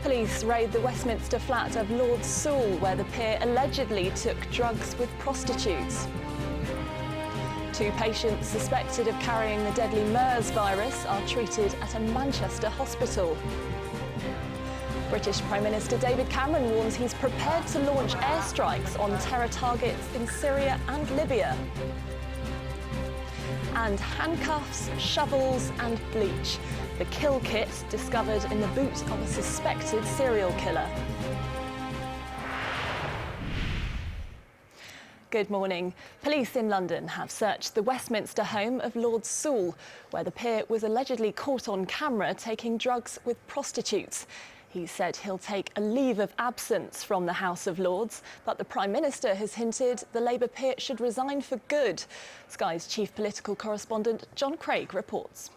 Police raid the Westminster flat of Lord Sewell, where the peer allegedly took drugs with prostitutes. 2 patients suspected of carrying the deadly MERS virus are treated at a Manchester hospital. British Prime Minister David Cameron warns he's prepared to launch airstrikes on terror targets in Syria and Libya. And handcuffs, shovels and bleach. The kill kit discovered in the boot of a suspected serial killer. Good morning. Police in London have searched the Westminster home of Lord Sewell, where the peer was allegedly caught on camera taking drugs with prostitutes. He said he'll take a leave of absence from the House of Lords, but the Prime Minister has hinted the Labour peer should resign for good. Sky's chief political correspondent John Craig reports.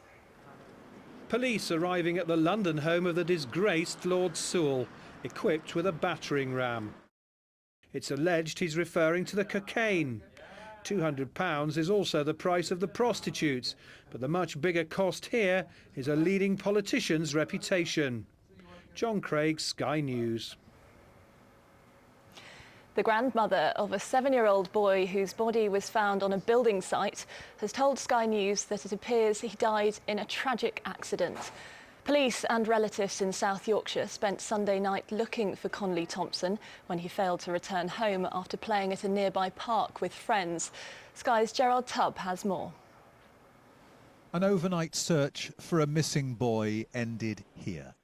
Police arriving at the London home of the disgraced Lord Sewell, equipped with a battering ram. It's alleged he's referring to the cocaine. £200 is also the price of the prostitutes, but the much bigger cost here is a leading politician's reputation. John Craig, Sky News. The grandmother of a 7-year-old boy whose body was found on a building site has told Sky News that it appears he died in a tragic accident. Police and relatives in South Yorkshire spent Sunday night looking for Conley Thompson when he failed to return home after playing at a nearby park with friends. Sky's Gerard Tubb has more. An overnight search for a missing boy ended here.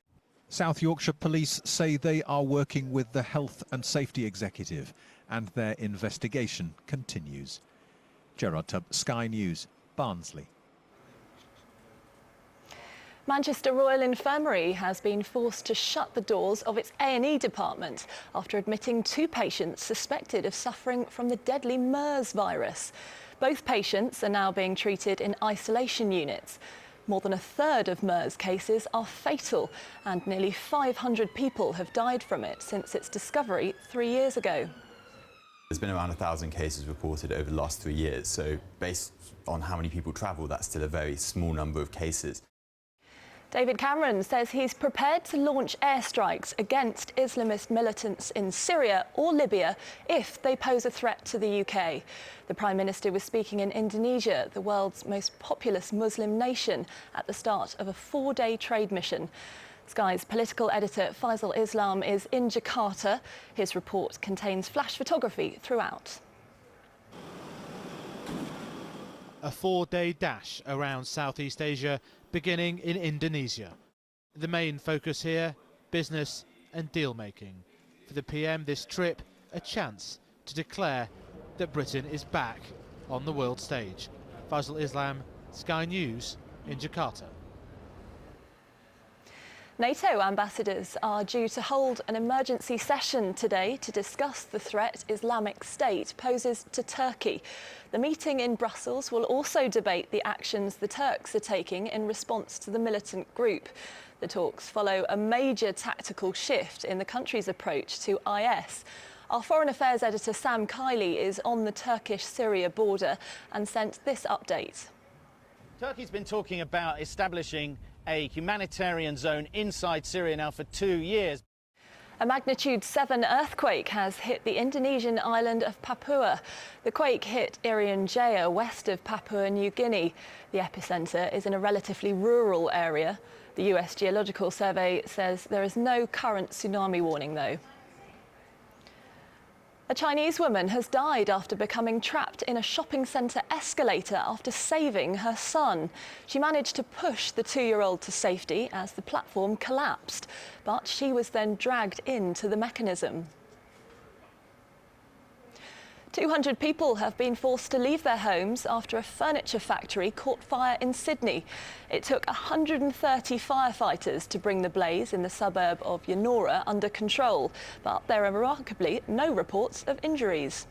South Yorkshire Police say they are working with the Health and Safety Executive and their investigation continues. Gerard Tubb, Sky News, Barnsley. Manchester Royal Infirmary has been forced to shut the doors of its A&E department after admitting 2 patients suspected of suffering from the deadly MERS virus. Both patients are now being treated in isolation units. More than a third of MERS cases are fatal, and nearly 500 people have died from it since its discovery 3 years ago. There's been around 1,000 cases reported over the last 3 years, so based on how many people travel, that's still a very small number of cases. David Cameron says he's prepared to launch airstrikes against Islamist militants in Syria or Libya if they pose a threat to the UK. The Prime Minister was speaking in Indonesia, the world's most populous Muslim nation, at the start of a 4-day trade mission. Sky's political editor Faisal Islam is in Jakarta. His report contains flash photography throughout. A 4-day dash around Southeast Asia, beginning in Indonesia. The main focus here, business and deal-making. For the PM, this trip, a chance to declare that Britain is back on the world stage. Faisal Islam, Sky News in Jakarta. NATO ambassadors are due to hold an emergency session today to discuss the threat Islamic State poses to Turkey. The meeting in Brussels will also debate the actions the Turks are taking in response to the militant group. The talks follow a major tactical shift in the country's approach to IS. Our Foreign Affairs editor Sam Kiley is on the Turkish-Syria border and sent this update. Turkey's been talking about establishing a humanitarian zone inside Syria now for 2 years. A magnitude 7 earthquake has hit the Indonesian island of Papua. The quake hit Irian Jaya, west of Papua New Guinea. The epicenter is in a relatively rural area. The US Geological Survey says there is no current tsunami warning, though. A Chinese woman has died after becoming trapped in a shopping centre escalator after saving her son. She managed to push the 2-year-old to safety as the platform collapsed, but she was then dragged into the mechanism. 200 people have been forced to leave their homes after a furniture factory caught fire in Sydney. It took 130 firefighters to bring the blaze in the suburb of Yennora under control, but there are remarkably no reports of injuries.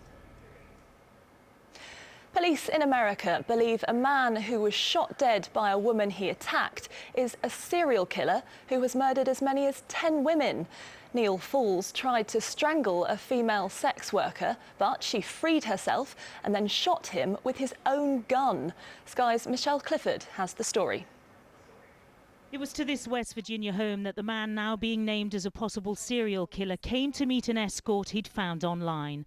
Police in America believe a man who was shot dead by a woman he attacked is a serial killer who has murdered as many as 10 women. Neil Falls tried to strangle a female sex worker, but she freed herself and then shot him with his own gun. Sky's Michelle Clifford has the story. It was to this West Virginia home that the man now being named as a possible serial killer came to meet an escort he'd found online.